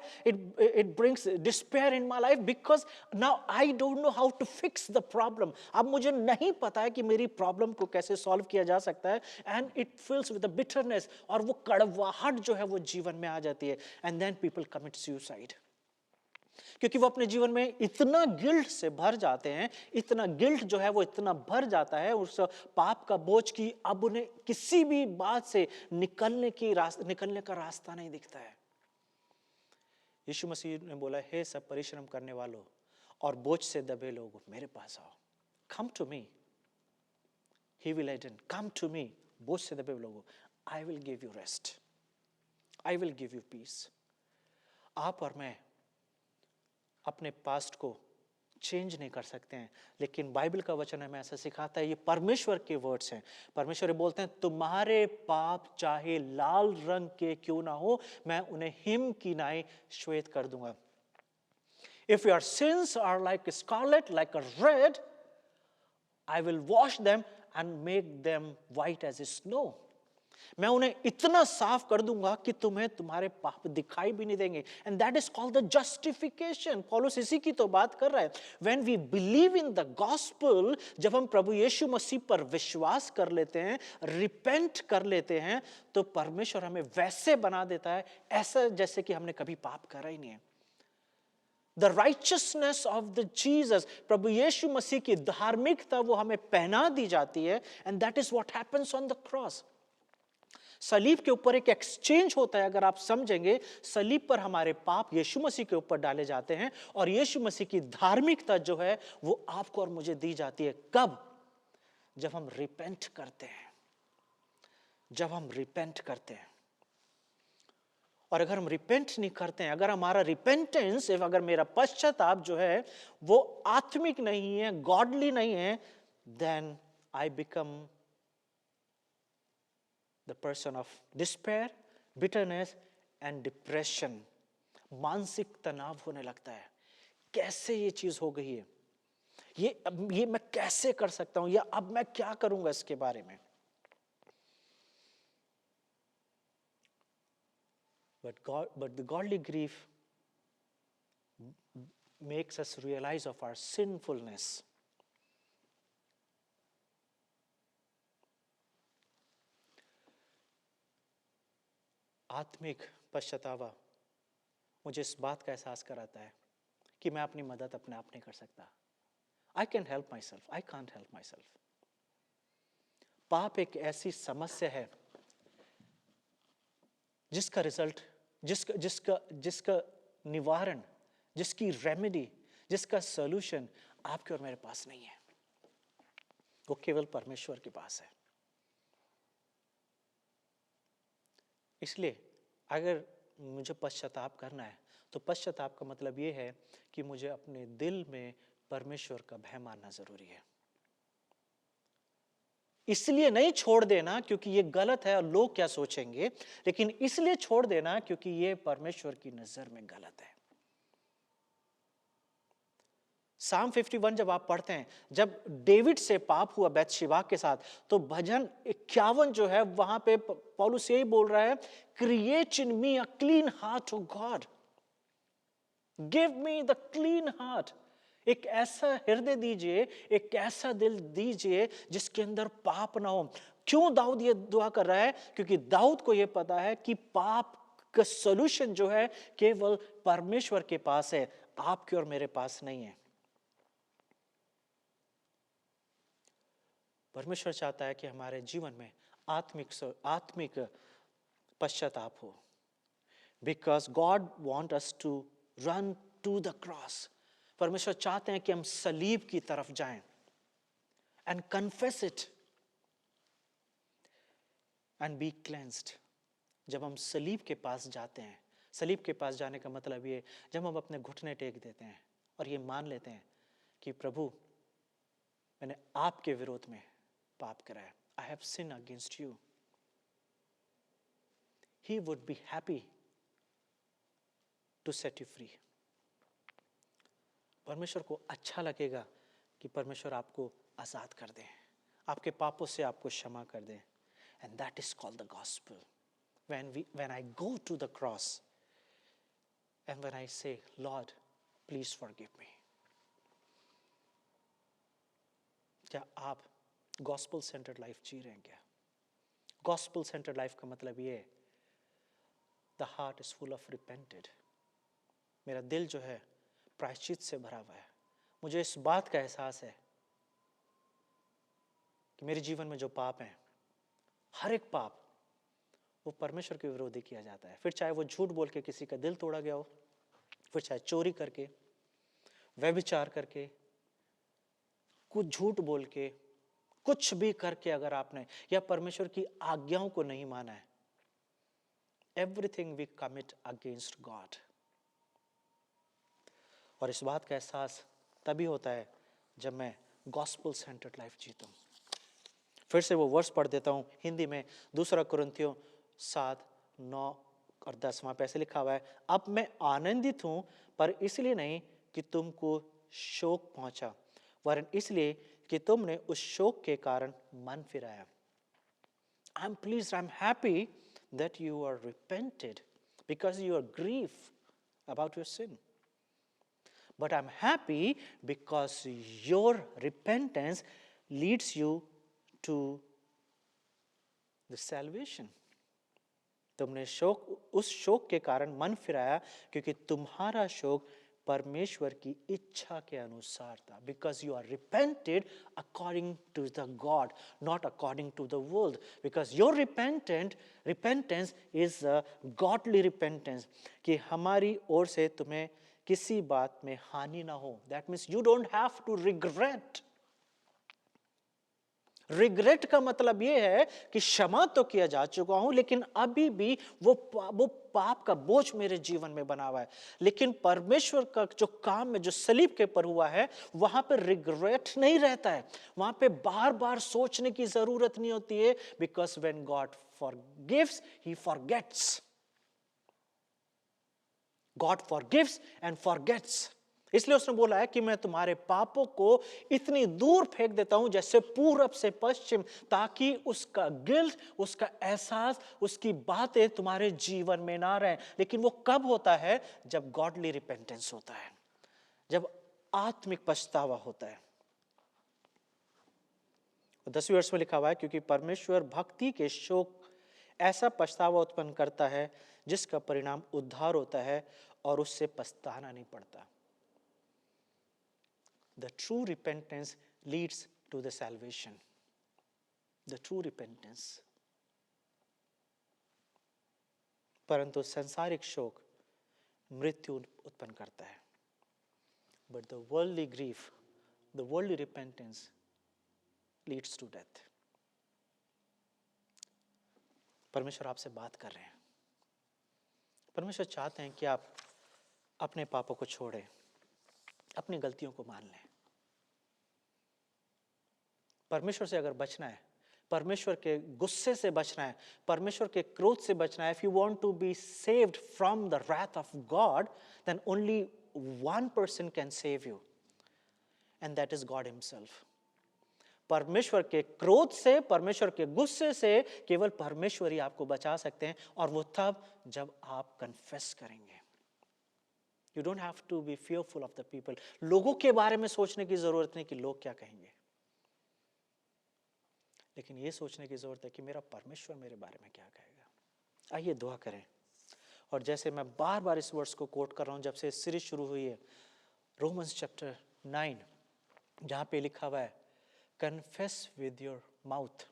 A: it brings despair in my life? Because now I don't know how to fix the problem. अब मुझे नहीं पता है कि मेरी प्रॉब्लम को कैसे सॉल्व किया जा सकता है। And it fills with the bitterness, और वो कड़वाहट जो है वो जीवन में आ जाती है। And then people commit suicide. क्योंकि वो अपने जीवन में इतना गिल्ट से भर जाते हैं, इतना गिल्ट जो है वो इतना भर जाता है उस पाप का बोझ की अब उन्हें किसी भी बात से निकलने का रास्ता नहीं दिखता है। यीशु मसीह ने बोला, हे सब परिश्रम करने वालों और बोझ से दबे लोग, मेरे पास आओ। Come to me, he will lighten. Come to me, बोझ से दबे लोगों, I will give you rest, I will give you peace. आप और मैं अपने पास्ट को चेंज नहीं कर सकते हैं, लेकिन बाइबल का वचन हमें ऐसा सिखाता है। ये परमेश्वर के वर्ड्स हैं। परमेश्वर बोलते हैं, तुम्हारे पाप चाहे लाल रंग के क्यों ना हो, मैं उन्हें हिम की नाई श्वेत कर दूंगा। If your sins are like scarlet, like a red, I will wash them and make them white as snow. मैं उन्हें इतना साफ कर दूंगा कि तुम्हें तुम्हारे पाप दिखाई भी नहीं देंगे। And that is called the justification. पौलुस इसी की तो बात कर रहा है। When we believe in the gospel, जब हम प्रभु यीशु मसीह पर विश्वास कर लेते हैं, रिपेंट कर लेते हैं, तो परमेश्वर हमें वैसे बना देता है ऐसा जैसे कि हमने कभी पाप करा ही नहीं है। The righteousness of the Jesus, प्रभु यीशु मसीह की धार्मिकता वो हमें पहना दी जाती है। And that is what happens on the cross. सलीब के ऊपर एक एक्सचेंज होता है। अगर आप समझेंगे, सलीब पर हमारे पाप यीशु मसीह के ऊपर डाले जाते हैं और यीशु मसीह की धार्मिकता जो है वो आपको और मुझे दी जाती है। कब? जब हम रिपेंट करते हैं, जब हम रिपेंट करते हैं। और अगर हम रिपेंट नहीं करते हैं, अगर हमारा रिपेंटेंस, अगर मेरा पश्चाताप जो है वो आत्मिक नहीं है, गॉडली नहीं है, then I become the person of despair, bitterness and depression. मानसिक तनाव होने लगता है। कैसे ये चीज हो गई है, ये मैं कैसे कर सकता हूं, या अब मैं क्या करूंगा इसके बारे में। But the godly grief makes us realize of our sinfulness. आत्मिक पश्चातावा मुझे इस बात का एहसास कराता है कि मैं अपनी मदद अपने आप नहीं कर सकता। I can help my self, I can't help my self. पाप एक ऐसी समस्या है जिसका रिजल्ट, जिसका निवारण, जिसकी रेमेडी, जिसका सॉल्यूशन आपके और मेरे पास नहीं है। वो केवल परमेश्वर के पास है। इसलिए अगर मुझे पश्चाताप करना है तो पश्चाताप का मतलब ये है कि मुझे अपने दिल में परमेश्वर का भय मानना जरूरी है। इसलिए नहीं छोड़ देना क्योंकि ये गलत है और लोग क्या सोचेंगे, लेकिन इसलिए छोड़ देना क्योंकि ये परमेश्वर की नजर में गलत है। साम 51 जब आप पढ़ते हैं, जब डेविड से पाप हुआ बैतशेबा के साथ, तो भजन 51 जो है वहां पे पौलुस यही बोल रहा है, create in me a clean heart O God, give me the clean heart. एक ऐसा हृदय दीजिए, एक ऐसा दिल दीजिए जिसके अंदर पाप ना हो। क्यों दाऊद ये दुआ कर रहा है? क्योंकि दाऊद को ये पता है कि पाप का सॉल्यूशन जो है केवल परमेश्वर के पास है। आपके और मेरे पास नहीं है। परमेश्वर चाहता है कि हमारे जीवन में आत्मिक पश्चाताप हो। Because God wants us to run to the cross. परमेश्वर चाहते हैं कि हम सलीब की तरफ जाएं and confess it and be cleansed. जब हम सलीब के पास जाते हैं, सलीब के पास जाने का मतलब ये, जब हम अपने घुटने टेक देते हैं और ये मान लेते हैं कि प्रभु मैंने आपके विरोध में पाप करा है, I have sinned against you. He would be happy to set you free. परमेश्वर को अच्छा लगेगा कि परमेश्वर आपको आजाद कर दे, आपके पापों से आपको क्षमा कर दे. And that is called the gospel. When I go to the cross and when I say, Lord, please forgive me. क्या आप gospel centered life जी रहे हैं क्या? Gospel centered life का मतलब ये है, the heart is full of repented. मेरा दिल जो है प्रायश्चित से भरा हुआ है. मुझे इस बात का एहसास है कि मेरे जीवन में जो पाप हैं, हर एक पाप वो परमेश्वर के विरोधी किया जाता है. फिर चाहे वो झूठ बोल के किसी का दिल तोड़ा गया हो, फिर चाहे चोरी करके, व्यभिचार करके, कुछ झूठ बोल के, कुछ भी करके अगर आपने या परमेश्वर की आज्ञाओं को नहीं माना है, everything we commit against God. और इस बात का एहसास तभी होता है जब मैं गॉस्पेल सेंटर्ड लाइफ जीता हूँ. फिर से वो वर्स पढ़ देता हूँ हिंदी में, 2 कुरिन्थियों 7:9 और 10. वहाँ पे ऐसे लिखा हुआ है, अब मैं आनंदित हूँ पर इसलिए नहीं कि तुमको शोक पहुँचा, वरन इसलिए कि तुमने उस शोक के कारण मन फिराया. I am pleased, I am happy that you are repented because you are grieved about your sin. But I'm happy because your repentance leads you to the salvation. तुमने उस शोक के कारण मन फिराया क्योंकि तुम्हारा शोक परमेश्वर की इच्छा के अनुसार था. Because you are repented according to the God, not according to the world. Because your repentance is a godly repentance. कि हमारी ओर से तुम्हें किसी बात में हानि ना हो. That means you don't have to regret. Regret का मतलब यह है कि क्षमा तो किया जा चुका हूं, लेकिन अभी भी वो पाप का बोझ मेरे जीवन में बना हुआ है. लेकिन परमेश्वर का जो काम में जो सलीब के पर हुआ है, वहां पे रिग्रेट नहीं रहता है, वहां पे बार बार सोचने की जरूरत नहीं होती है. Because when God forgives, he forgets. God forgives and forgets. इसलिए उसने बोला है कि मैं तुम्हारे पापों को इतनी दूर फेंक देता हूं जैसे पूरब से पश्चिम, ताकि उसका गिल्ट, उसका एहसास, उसकी बातें तुम्हारे जीवन में ना रहें. लेकिन वो कब होता है? जब गॉडली रिपेंटेंस होता है, जब आत्मिक पछतावा होता है. 10वें वर्ष में लिखा हुआ है, क्योंकि परमेश्वर भक्ति के शोक ऐसा पछतावा उत्पन्न करता है जिसका परिणाम उद्धार होता है और उससे पछताना नहीं पड़ता. The true repentance leads to the salvation. The true repentance. परंतु सांसारिक शोक मृत्यु उत्पन्न करता है. But the worldly grief, the worldly repentance leads to death. परमेश्वर आपसे बात कर रहे हैं. परमेश्वर चाहते हैं कि आप अपने पापों को छोड़ें, अपनी गलतियों को मान लें. परमेश्वर से अगर बचना है, परमेश्वर के गुस्से से बचना है, परमेश्वर के क्रोध से बचना है, if you want to be saved from the wrath of God, then only one person can save you, and that is God himself. परमेश्वर के क्रोध से, परमेश्वर के गुस्से से केवल परमेश्वर ही आपको बचा सकते हैं, और वो तब जब आप कन्फेस करेंगे. You don't have to be fearful of the people. लोगों के बारे में सोचने की जरूरत नहीं कि लोग क्या कहेंगे, लेकिन ये सोचने की जरूरत है कि मेरा परमेश्वर मेरे बारे में क्या कहेगा. आइए दुआ करें. और जैसे मैं बार बार इस वर्ष को कोट कर रहा हूं, जब से सीरीज शुरू हुई है, रोमन्स चैप्टर 9 जहाँ पे लिखा हुआ है, कन्फेस विद योर माउथ,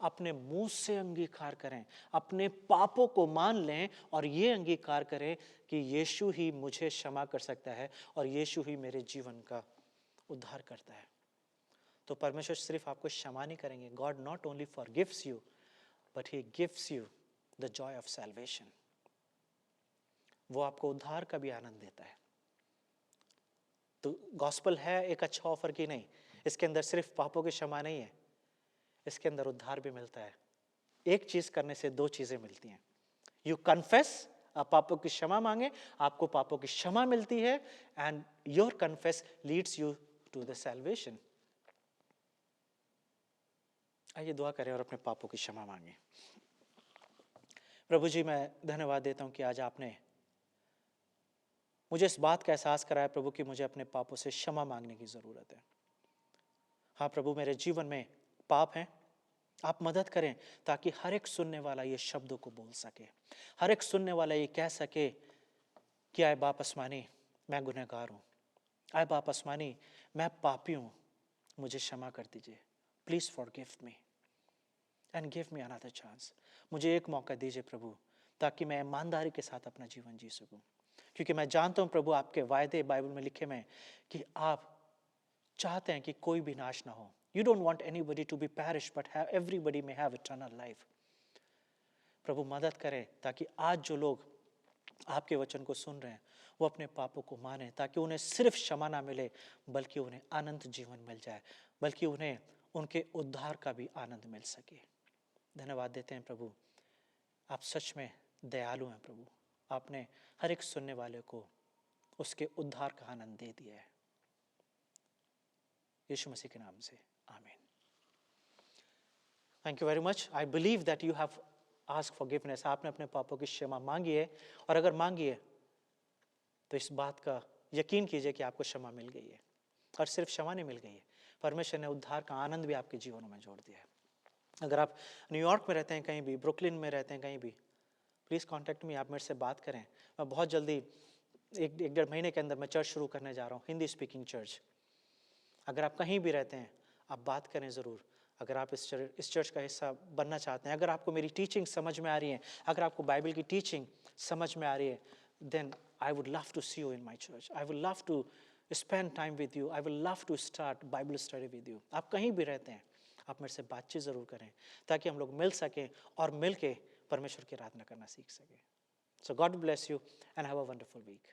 A: अपने मुंह से अंगीकार करें, अपने पापों को मान लें और ये अंगीकार करें कि यीशु ही मुझे क्षमा कर सकता है और यीशु ही मेरे जीवन का उद्धार करता है। तो परमेश्वर सिर्फ आपको क्षमा नहीं करेंगे, God not only forgives you but he gives you the Joy of salvation. वो आपको उद्धार का भी आनंद देता है। तो गॉस्पल है एक अच्छा ऑफर की नहीं, इसके अंदर सिर्फ पापों की क्षमा नहीं है, इसके अंदर उद्धार भी मिलता है। एक चीज करने से दो चीजें मिलती हैं। यू कन्फेस, आप पापों की क्षमा मांगे, आपको पापों की क्षमा मिलती है, and your confess leads you to the salvation. आइए दुआ करें और अपने पापों की क्षमा मांगे। प्रभु जी, मैं धन्यवाद देता हूं कि आज आपने मुझे इस बात का एहसास कराया प्रभु कि मुझे अपने पापों से क्षमा मांगने की जरूरत है। हाँ प्रभु, मेरे जीवन में पाप हैं, आप मदद करें ताकि हर एक सुनने वाला ये शब्दों को बोल सके, हर एक सुनने वाला ये कह सके कि आए बाप आसमानी, मैं गुनहगार हूँ, आए बाप आसमानी, मैं पापी हूँ, मुझे क्षमा कर दीजिए, please forgive me and give me another chance. मुझे एक मौका दीजिए प्रभु, ताकि मैं ईमानदारी के साथ अपना जीवन जी सकूं, क्योंकि मैं जानता हूं प्रभु आपके वायदे बाइबल में लिखे में कि आप चाहते हैं कि कोई भी नाश ना हो। You don't want anybody to be perish, but everybody may have eternal life. प्रभु मदद करें ताकि आज जो लोग आपके वचन को सुन रहे हैं वो अपने पापों को माने, ताकि उन्हें सिर्फ क्षमा ना मिले बल्कि उन्हें अनंत जीवन मिल जाए, बल्कि उन्हें उनके उद्धार का भी आनंद मिल सके। धन्यवाद देते हैं प्रभु, आप सच में दयालु हैं प्रभु, आपने हर एक सुनने वाले को उसके उद्धार का आनंद दे दिया है। यीशु मसीह के नाम से आमीन। Thank you very much. I believe that you have ask forgiveness. आपने अपने पापों की क्षमा मांगी है, और अगर मांगी है तो इस बात का यकीन कीजिए कि आपको क्षमा मिल गई है। और सिर्फ क्षमा नहीं मिल गई है, परमेश्वर ने उद्धार का आनंद भी आपके जीवनों में जोड़ दिया है। अगर आप न्यूयॉर्क में रहते हैं, कहीं भी ब्रुकलिन में रहते हैं, कहीं भी, प्लीज़ कॉन्टैक्ट मी, आप मेरे से बात करें। मैं बहुत जल्दी एक डेढ़ महीने के अंदर मैं चर्च शुरू करने जा रहा हूँ, हिंदी स्पीकिंग चर्च। अगर आप कहीं भी रहते हैं, आप बात करें ज़रूर। अगर आप इस चर्च का हिस्सा बनना चाहते हैं, अगर आपको मेरी टीचिंग समझ में आ रही है, अगर आपको बाइबल की टीचिंग समझ में आ रही है, then I would love to see you in my church. I would love to spend time with you. I will love to start Bible study with you. आप कहीं भी रहते हैं, आप मेरे से बातचीत ज़रूर करें, ताकि हम लोग मिल सकें और मिल के परमेश्वर की आराधना करना सीख सकें। So God bless you and have a wonderful week.